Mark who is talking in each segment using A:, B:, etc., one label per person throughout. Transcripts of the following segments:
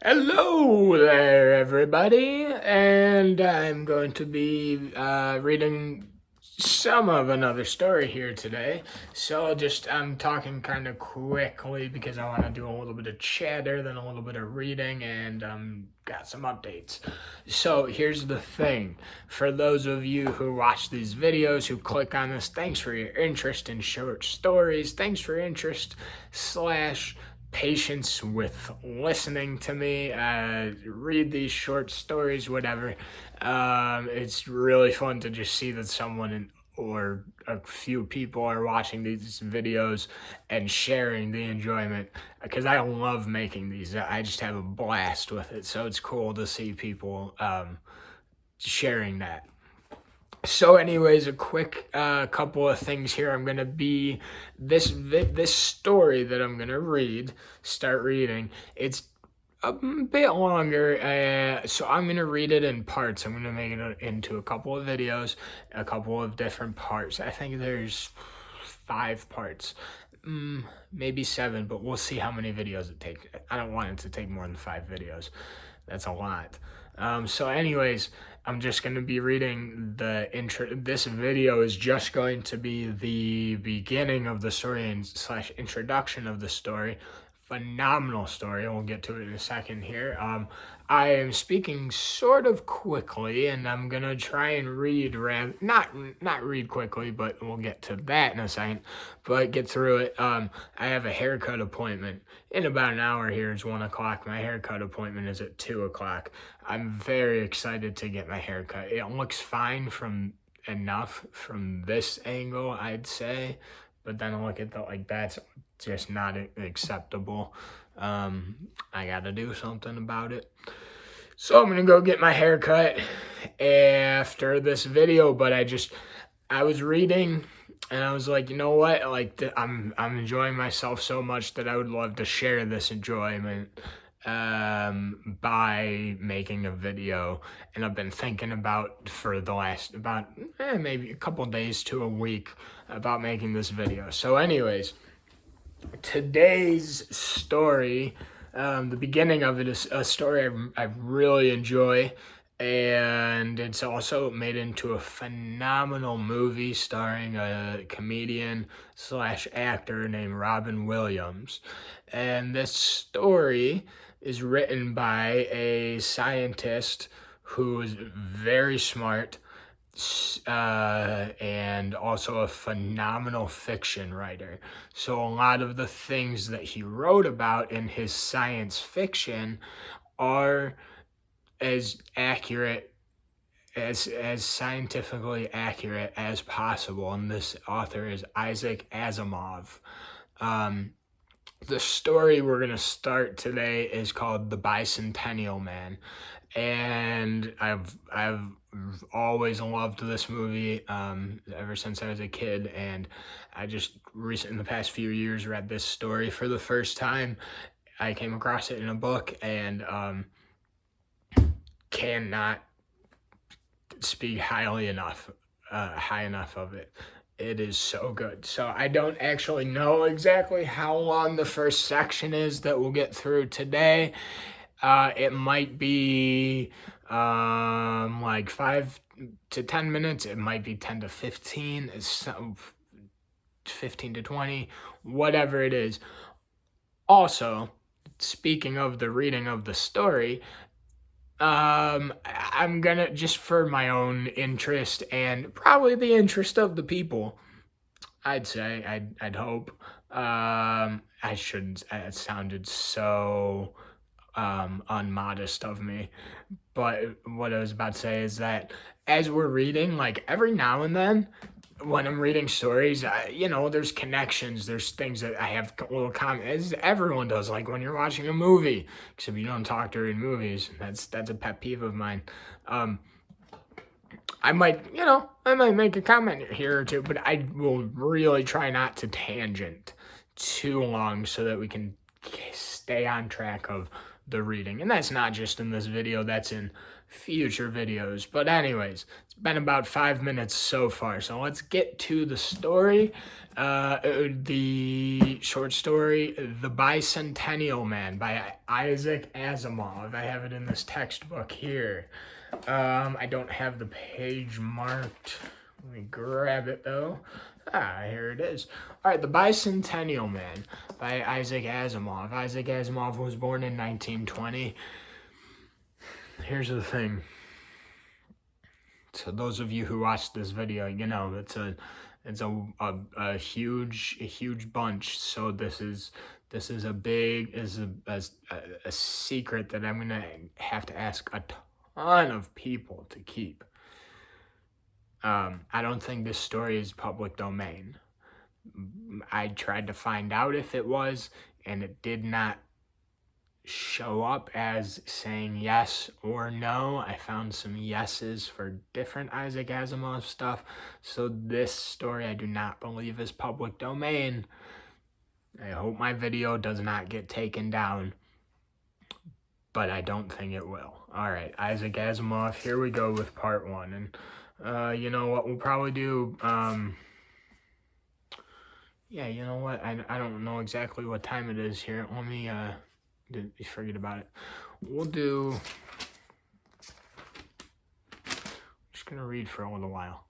A: Hello there, everybody, and I'm going to be reading some of another story here today. So I'm talking kind of quickly because I want to do a little bit of chatter, then a little bit of reading, and got some updates. So here's the thing. For those of you who watch these videos, who click on this, thanks for your interest in short stories. Thanks for your interest slash patience with listening to me read these short stories, whatever. It's really fun to just see that or a few people are watching these videos and sharing the enjoyment, because I love making these. I just have a blast with it, so it's cool to see people sharing that. So anyways, a quick couple of things here. I'm going to be, this story that I'm going to start reading, it's a bit longer, so I'm going to read it in parts. I'm going to make it into a couple of videos, a couple of different parts. I think there's 5 parts, maybe 7, but we'll see how many videos it takes. I don't want it to take more than 5 videos. That's a lot. So anyways, I'm just going to be reading the intro. This video is just going to be the beginning of the story and slash introduction of the story. Phenomenal story. We'll get to it in a second here. I am speaking sort of quickly, and I'm gonna try and read not read quickly, but we'll get to that in a second. But get through it. I have a haircut appointment in about an hour. Here is 1 o'clock. My haircut appointment is at 2 o'clock. I'm very excited to get my haircut. It looks fine from this angle, I'd say. But then I look at that's just not acceptable. I gotta do something about it. So I'm gonna go get my hair cut after this video, but I was reading and I was like, you know what? I'm enjoying myself so much that I would love to share this enjoyment by making a video. And I've been thinking about for the last maybe a couple days to a week about making this video. So anyways, today's story, the beginning of it is a story I really enjoy, and it's also made into a phenomenal movie starring a comedian slash actor named Robin Williams. And this story is written by a scientist who is very smart, and also a phenomenal fiction writer. So a lot of the things that he wrote about in his science fiction are as accurate, as scientifically accurate as possible. And this author is Isaac Asimov. The story we're going to start today is called The Bicentennial Man. And I've always loved this movie ever since I was a kid, and I just recently, in the past few years, read this story for the first time. I came across it in a book, and cannot speak high enough of it. It is so good. So I don't actually know exactly how long the first section is that we'll get through today. It might be like 5 to 10 minutes. It might be 10 to 15. It's 15 to 20, whatever it is. Also, speaking of the reading of the story, I'm gonna, just for my own interest and probably the interest of the people, I'd say, I'd hope, I shouldn't, it sounded so unmodest of me, but what I was about to say is that as we're reading, like every now and then when I'm reading stories, there's connections, there's things that I have little comments, as everyone does, like when you're watching a movie, except you don't talk during movies. That's a pet peeve of mine. I might make a comment here or two, but I will really try not to tangent too long so that we can stay on track of the reading. And that's not just in this video, that's in future videos. But anyways, it's been about 5 minutes so far, so let's get to the story. The short story, The Bicentennial Man by Isaac Asimov. I have it in this textbook here. I don't have the page marked. Let me grab it though. Here it is. All right, The Bicentennial Man by Isaac Asimov. Isaac Asimov was born in 1920. Here's the thing. So those of you who watched this video, you know it's a huge bunch. So this is a secret that I'm gonna have to ask a ton of people to keep. I don't think this story is public domain. I tried to find out if it was, and it did not show up as saying yes or no. I found some yeses for different Isaac Asimov stuff. So this story I do not believe is public domain. I hope my video does not get taken down, but I don't think it will. All right, Isaac Asimov, here we go with part 1. And you know what we'll probably do? Yeah, you know what? I don't know exactly what time it is here. Let me forget about it. We'll do. I'm just gonna read for a little while.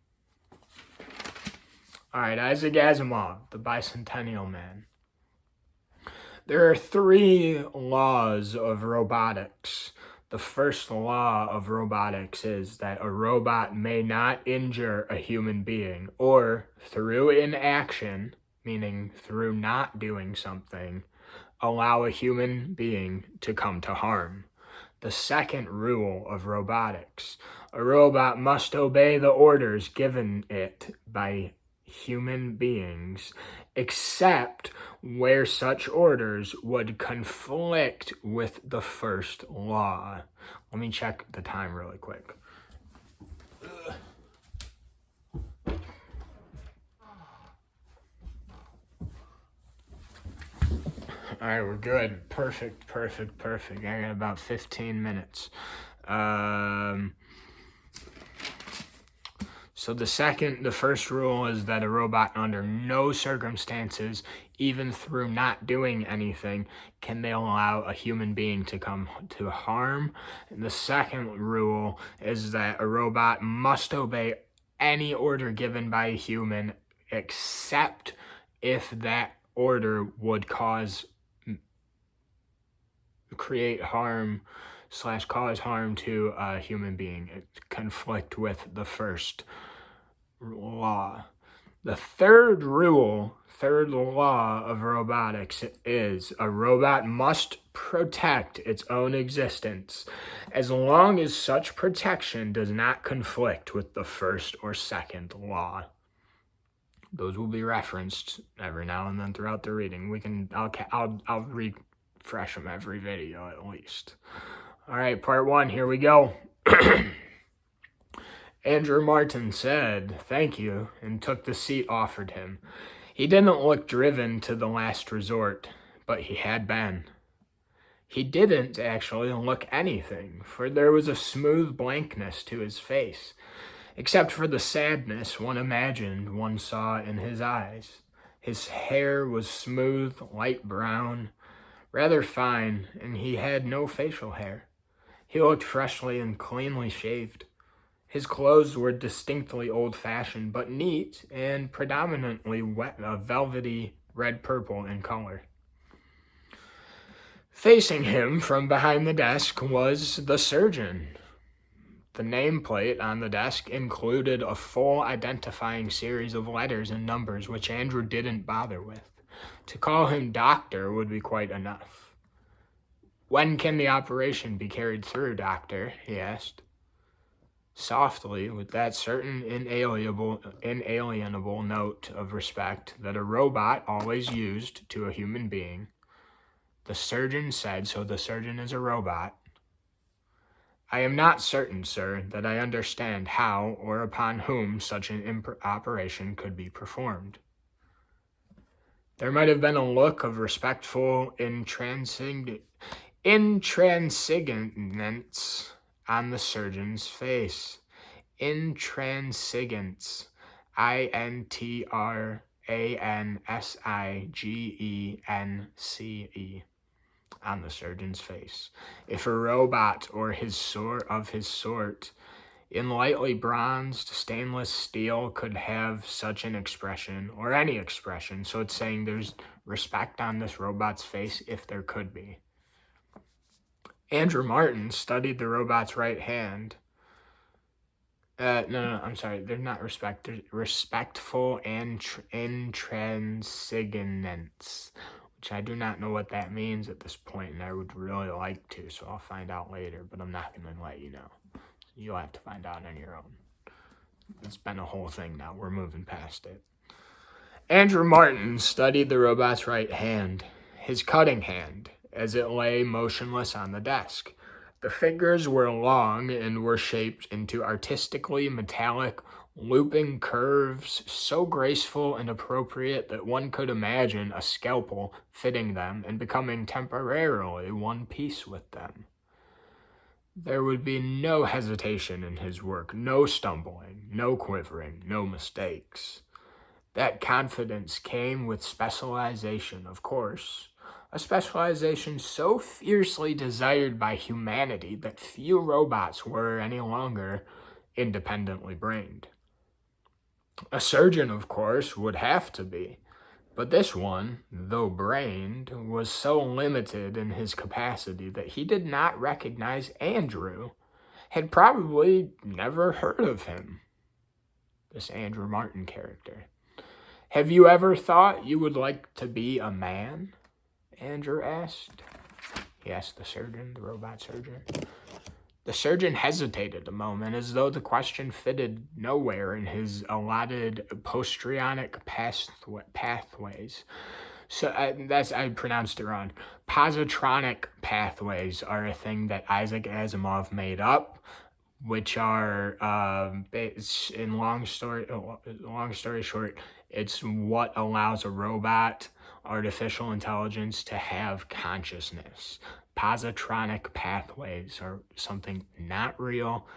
A: All right, Isaac Asimov, The Bicentennial Man. There are 3 laws of robotics. The first law of robotics is that a robot may not injure a human being, or through inaction, meaning through not doing something, allow a human being to come to harm. The second rule of robotics: a robot must obey the orders given it by human beings, except where such orders would conflict with the first law. Let me check the time really quick. All right, we're good. Perfect. I got about 15 minutes. So the first rule is that a robot under no circumstances, even through not doing anything, can they allow a human being to come to harm. And the second rule is that a robot must obey any order given by a human, except if that order would create harm / cause harm to a human being, conflict with the first law. The third law of robotics is a robot must protect its own existence as long as such protection does not conflict with the first or second law. Those will be referenced every now and then throughout the reading. I'll refresh them every video at least. All right, part 1, here we go. Andrew Martin said, "Thank you," and took the seat offered him. He didn't look driven to the last resort, but he had been. He didn't actually look anything, for there was a smooth blankness to his face, except for the sadness one imagined one saw in his eyes. His hair was smooth, light brown, rather fine, and he had no facial hair. He looked freshly and cleanly shaved. His clothes were distinctly old-fashioned, but neat and predominantly velvety red-purple in color. Facing him from behind the desk was the surgeon. The nameplate on the desk included a full identifying series of letters and numbers, which Andrew didn't bother with. To call him doctor would be quite enough. "When can the operation be carried through, doctor?" he asked. Softly, with that certain inalienable note of respect that a robot always used to a human being, the surgeon said, so the surgeon is a robot, "I am not certain, sir, that I understand how or upon whom such an operation could be performed." There might have been a look of respectful intransigence on the surgeon's face. Intransigence. Intransigence on the surgeon's face. If a robot or of his sort in lightly bronzed stainless steel could have such an expression, or any expression, so it's saying there's respect on this robot's face if there could be. Andrew Martin studied the robot's right hand. I'm sorry, they're not respect, they're respectful intransigence, which I do not know what that means at this point, and I would really like to, so I'll find out later, but I'm not going to let you know. You'll have to find out on your own. It's been a whole thing now. We're moving past it. Andrew Martin studied the robot's right hand, his cutting hand, as it lay motionless on the desk. The fingers were long and were shaped into artistically metallic, looping curves so graceful and appropriate that one could imagine a scalpel fitting them and becoming temporarily one piece with them. There would be no hesitation in his work, no stumbling, no quivering, no mistakes. That confidence came with specialization, of course, a specialization so fiercely desired by humanity that few robots were any longer independently brained. A surgeon, of course, would have to be, but this one, though brained, was so limited in his capacity that he did not recognize Andrew, had probably never heard of him, this Andrew Martin character. Have you ever thought you would like to be a man? Andrew asked. He asked the surgeon, the robot surgeon. The surgeon hesitated a moment, as though the question fitted nowhere in his allotted postronic pathways. So I pronounced it wrong. Positronic pathways are a thing that Isaac Asimov made up, which are, in long story short, it's what allows a robot, artificial intelligence, to have consciousness. Positronic pathways are something not real.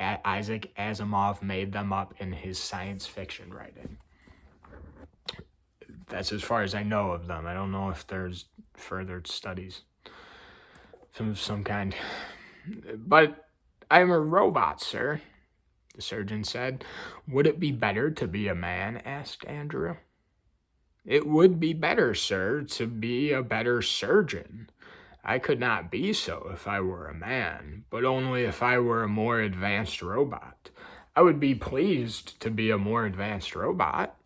A: Isaac Asimov made them up in his science fiction writing. That's as far as I know of them. I don't know if there's further studies of some kind. But I'm a robot, sir, the surgeon said. Would it be better to be a man? Asked Andrew. It would be better, sir, to be a better surgeon. I could not be so if I were a man, but only if I were a more advanced robot. I would be pleased to be a more advanced robot.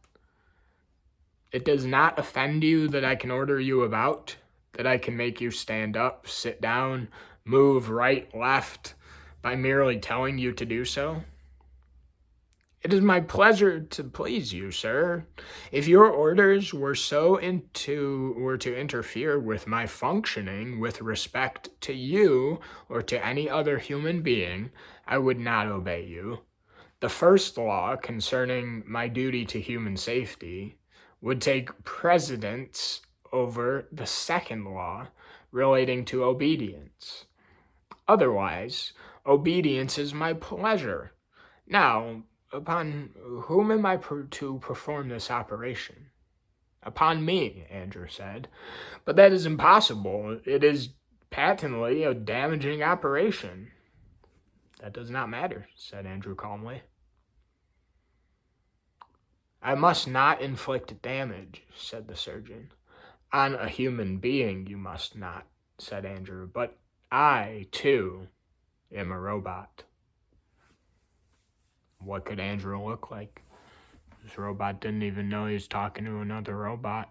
A: It does not offend you that I can order you about, that I can make you stand up, sit down, move right, left, by merely telling you to do so? It is my pleasure to please you, sir. If your orders were to interfere with my functioning with respect to you or to any other human being, I would not obey you. The first law concerning my duty to human safety would take precedence over the second law relating to obedience. Otherwise, obedience is my pleasure. Now, upon whom am I to perform this operation? Upon me, Andrew said. But that is impossible. It is patently a damaging operation. That does not matter, said Andrew calmly. I must not inflict damage, said the surgeon. On a human being you must not, said Andrew, but I, too, am a robot. What could Andrew look like? This robot didn't even know he was talking to another robot.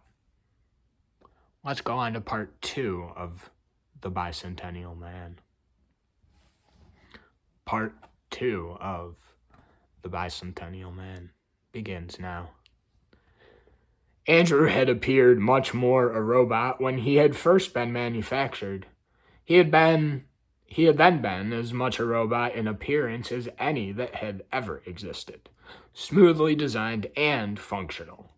A: Let's go on to part 2 of The Bicentennial Man. Part 2 of The Bicentennial Man begins now. Andrew had appeared much more a robot when he had first been manufactured. He had then been as much a robot in appearance as any that had ever existed, smoothly designed and functional.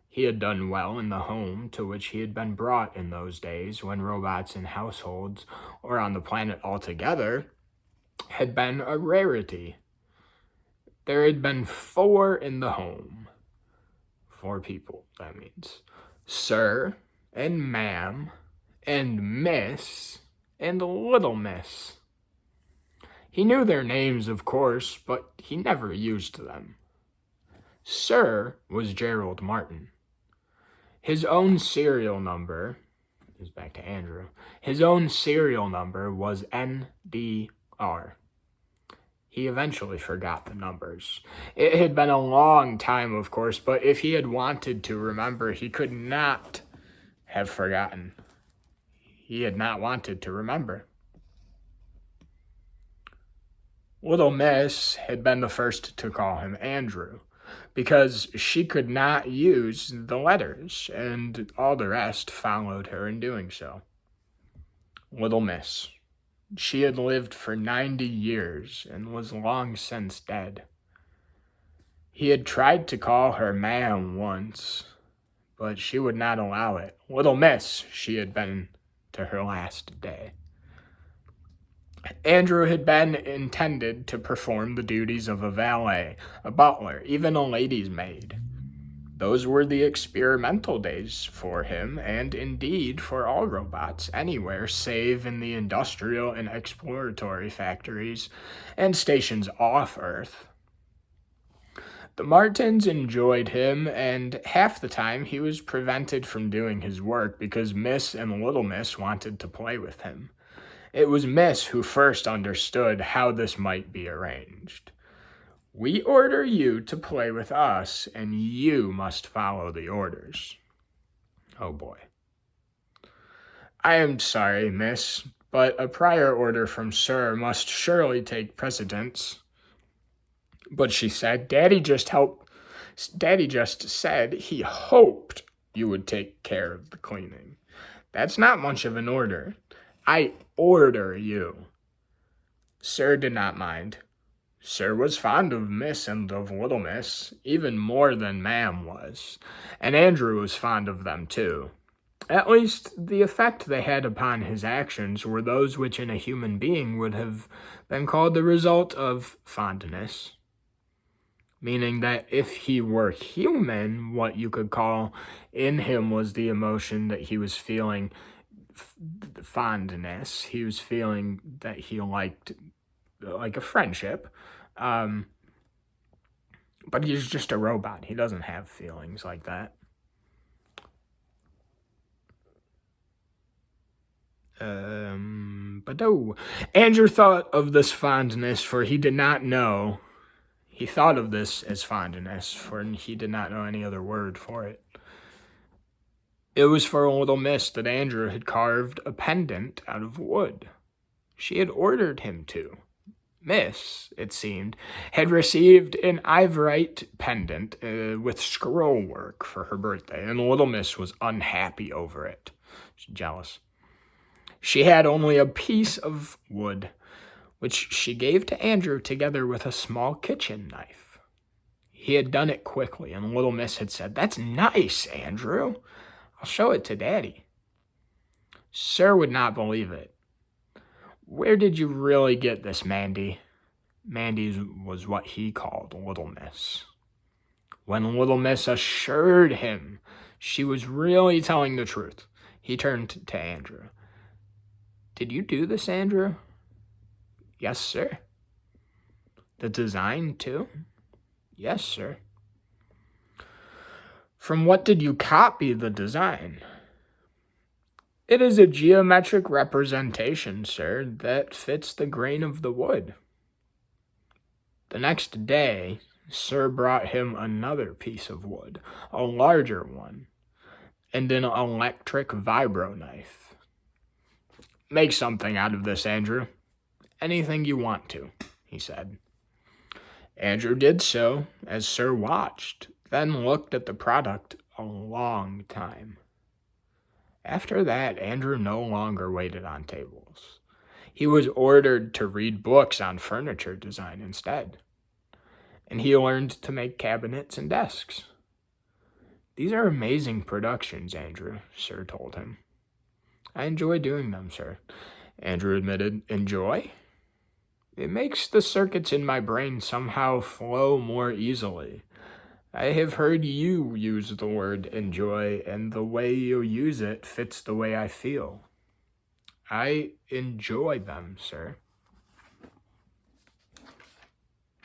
A: He had done well in the home to which he had been brought in those days when robots in households or on the planet altogether had been a rarity. There had been 4 in the home. 4 people, that means. Sir and ma'am and miss and little miss. He knew their names, of course, but he never used them. Sir was Gerald Martin. His own serial number, is back to Andrew, his own serial number was NDR. He eventually forgot the numbers. It had been a long time, of course, but if he had wanted to remember, he could not have forgotten. He had not wanted to remember. Little Miss had been the first to call him Andrew, because she could not use the letters, and all the rest followed her in doing so. Little Miss. She had lived for 90 years and was long since dead. He had tried to call her ma'am once, but she would not allow it. Little Miss she had been to her last day. Andrew had been intended to perform the duties of a valet, a butler, even a lady's maid. Those were the experimental days for him, and indeed for all robots anywhere save in the industrial and exploratory factories and stations off Earth. The Martins enjoyed him, and half the time he was prevented from doing his work because Miss and Little Miss wanted to play with him. It was Miss who first understood how this might be arranged. We order you to play with us, and you must follow the orders. Oh boy. I am sorry, miss, but a prior order from Sir must surely take precedence. But she said, Daddy just said he hoped you would take care of the cleaning. That's not much of an order. I order you. Sir did not mind. Sir was fond of Miss and of Little Miss, even more than Ma'am was, and Andrew was fond of them too. At least, the effect they had upon his actions were those which in a human being would have been called the result of fondness. Meaning that if he were human, what you could call in him was the emotion that he was feeling fondness. He was feeling that he liked like a friendship. But he's just a robot. He doesn't have feelings like that. But no. Andrew thought of this fondness, for he did not know. He thought of this as fondness, for he did not know any other word for it. It was for a Little Miss that Andrew had carved a pendant out of wood. She had ordered him to. Miss, it seemed, had received an ivorite pendant with scroll work for her birthday, and Little Miss was unhappy over it. She's jealous. She had only a piece of wood, which she gave to Andrew together with a small kitchen knife. He had done it quickly, and Little Miss had said, That's nice, Andrew. I'll show it to Daddy. Sir would not believe it. Where did you really get this, Mandy? Mandy was what he called Little Miss. When Little Miss assured him she was really telling the truth, he turned to Andrew. Did you do this, Andrew? Yes, sir. The design, too? Yes, sir. From what did you copy the design? It is a geometric representation, sir, that fits the grain of the wood. The next day, Sir brought him another piece of wood, a larger one, and an electric vibro knife. Make something out of this, Andrew. Anything you want to, he said. Andrew did so, as Sir watched, then looked at the product a long time. After that, Andrew no longer waited on tables. He was ordered to read books on furniture design instead. And he learned to make cabinets and desks. These are amazing productions, Andrew, Sir told him. I enjoy doing them, sir. Andrew admitted. Enjoy? It makes the circuits in my brain somehow flow more easily. I have heard you use the word enjoy, and the way you use it fits the way I feel. I enjoy them, sir.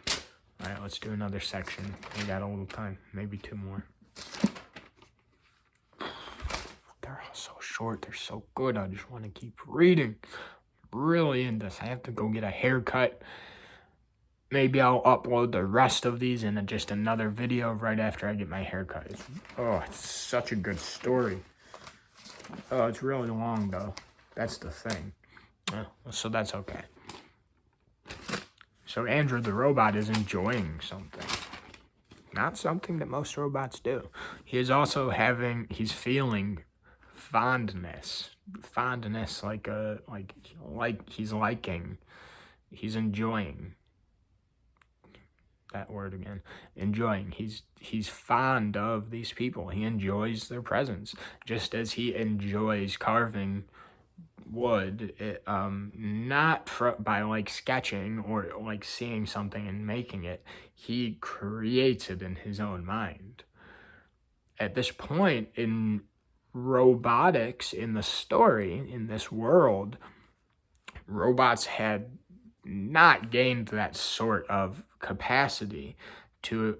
A: All right, let's do another section. We got a little time, maybe 2 more. They're all so short. They're so good. I just want to keep reading. Really in this. I have to go get a haircut. Maybe I'll upload the rest of these in just another video right after I get my haircut. It's such a good story. Oh, it's really long, though. That's the thing. So that's okay. So Andrew the robot is enjoying something. Not something that most robots do. He's feeling fondness. Fondness like he's liking. He's enjoying. That word again. Enjoying. He's fond of these people. He enjoys their presence. Just as he enjoys carving wood, not by sketching or seeing something and making it. He creates it in his own mind. At this point in robotics, in the story, in this world, robots had not gained that sort of capacity to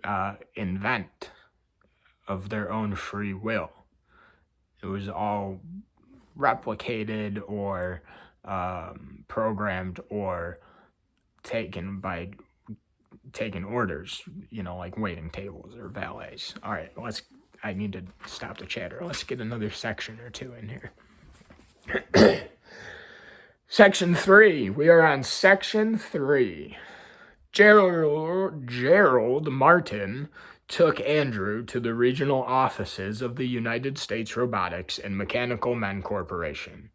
A: invent of their own free will. It was all replicated or programmed or taken orders, like waiting tables or valets. All right, I need to stop the chatter. Let's get another section or 2 in here. Section 3. We are on Section 3. Gerald Martin took Andrew to the regional offices of the United States Robotics and Mechanical Men Corporation.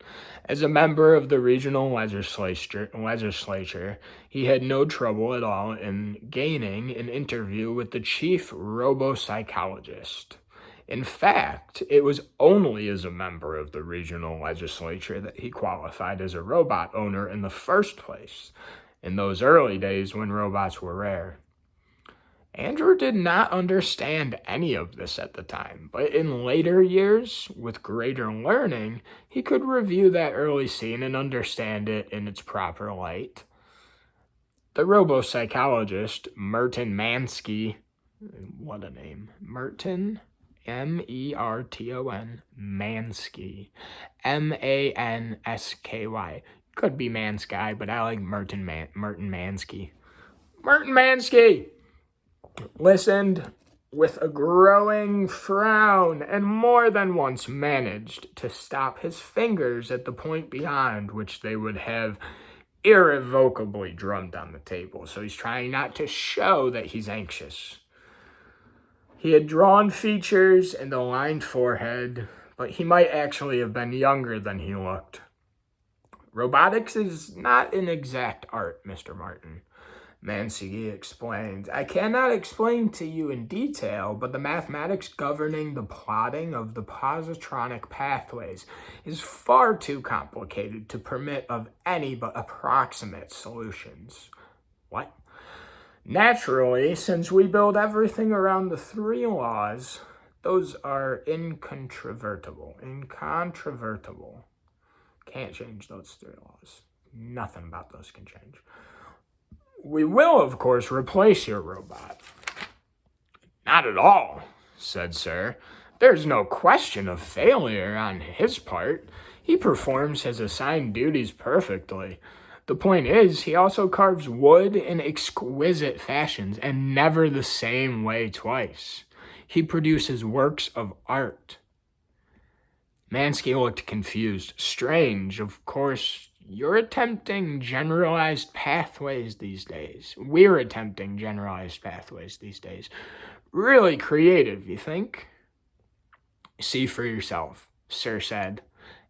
A: As a member of the regional legislature, he had no trouble at all in gaining an interview with the chief robopsychologist. In fact, it was only as a member of the regional legislature that he qualified as a robot owner in the first place, in those early days when robots were rare. Andrew did not understand any of this at the time, but in later years, with greater learning, he could review that early scene and understand it in its proper light. The robopsychologist, Merton Mansky, what a name, Merton, Merton, Mansky, Mansky. Could be Mansky, but I like Merton Mansky. Merton Mansky listened with a growing frown and more than once managed to stop his fingers at the point beyond which they would have irrevocably drummed on the table. So he's trying not to show that he's anxious. He had drawn features and a lined forehead, but he might actually have been younger than he looked. Robotics is not an exact art, Mr. Martin, Mansky explained. I cannot explain to you in detail, but the mathematics governing the plotting of the positronic pathways is far too complicated to permit of any but approximate solutions. What? Naturally, since we build everything around the 3 laws, those are incontrovertible. Can't change those 3 laws. Nothing about those can change. We will, of course, replace your robot. Not at all, said Sir. There's no question of failure on his part. He performs his assigned duties perfectly. The point is, he also carves wood in exquisite fashions and never the same way twice. He produces works of art. Mansky looked confused. Strange, of course. You're attempting generalized pathways these days. We're attempting generalized pathways these days. Really creative, you think? See for yourself, Sir said.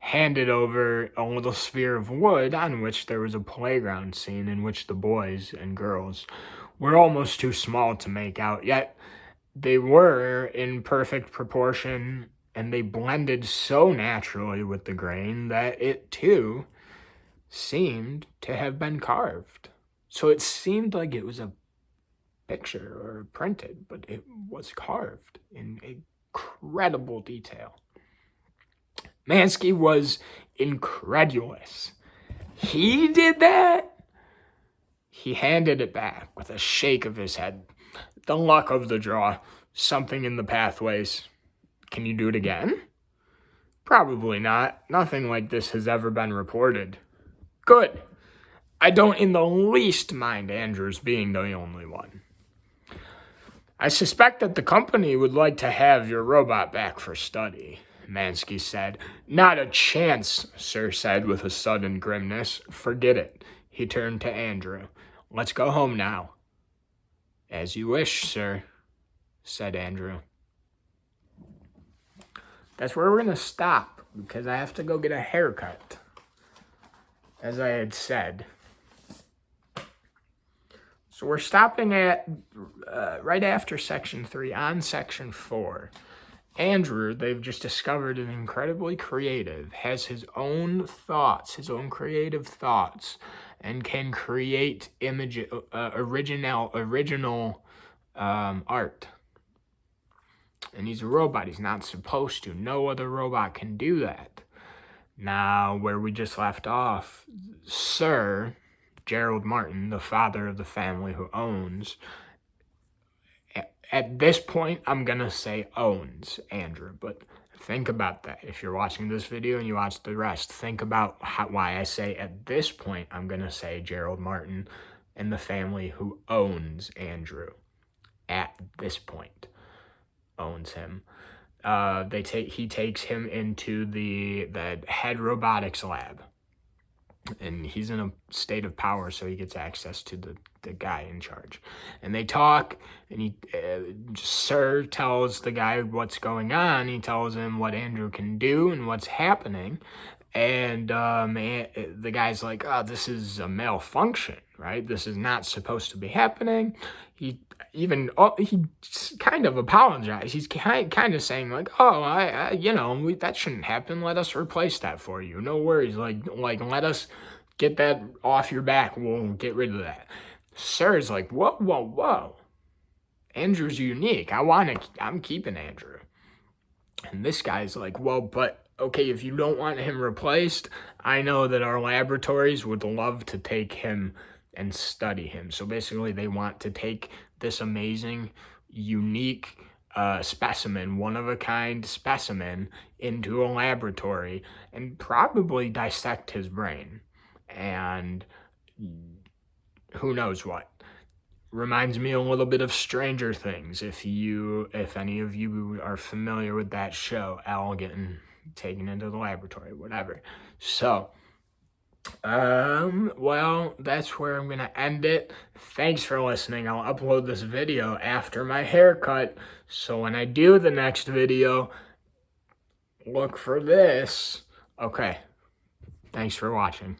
A: Handed over a little sphere of wood on which there was a playground scene in which the boys and girls were almost too small to make out, yet they were in perfect proportion, and they blended so naturally with the grain that it too seemed to have been carved. So it seemed like it was a picture or printed, but it was carved in incredible detail. Mansky was incredulous. He did that? He handed it back with a shake of his head. The luck of the draw. Something in the pathways. Can you do it again? Probably not. Nothing like this has ever been reported. Good. I don't in the least mind Andrews being the only one. I suspect that the company would like to have your robot back for study, Mansky said. Not a chance, Sir said with a sudden grimness. Forget it. He turned to Andrew. Let's go home now. As you wish, sir, said Andrew. That's where we're going to stop, because I have to go get a haircut, as I had said. So we're stopping at right after Section 3, on Section 4. Andrew, they've just discovered an incredibly creative, has his own thoughts, his own creative thoughts, and can create original art. And he's a robot. He's not supposed to. No other robot can do that. Now, where we just left off, Sir Gerald Martin, the father of the family who owns, at this point, I'm going to say owns Andrew, but think about that. If you're watching this video and you watch the rest, think about why I say at this point, I'm going to say Gerald Martin and the family who owns Andrew at this point owns him. He takes him into the head robotics lab, and he's in a state of power, so he gets access to the guy in charge. And they talk, and Sir tells the guy what's going on. He tells him what Andrew can do and what's happening. And the guy's like, oh, this is a malfunction, right? This is not supposed to be happening. He kind of apologized. He's kind of saying like, oh, that shouldn't happen. Let us replace that for you. No worries. Like let us get that off your back. We'll get rid of that. Sir's like, whoa. Andrew's unique. I'm keeping Andrew. And this guy's like, well, but okay, if you don't want him replaced, I know that our laboratories would love to take him and study him. So basically they want to take this amazing, unique specimen, one-of-a-kind specimen, into a laboratory and probably dissect his brain. And who knows what. Reminds me a little bit of Stranger Things, if any of you are familiar with that show, Al getting taken into the laboratory, whatever. So, well, that's where I'm going to end it. Thanks for listening. I'll upload this video after my haircut, so when I do the next video, look for this. Okay, thanks for watching.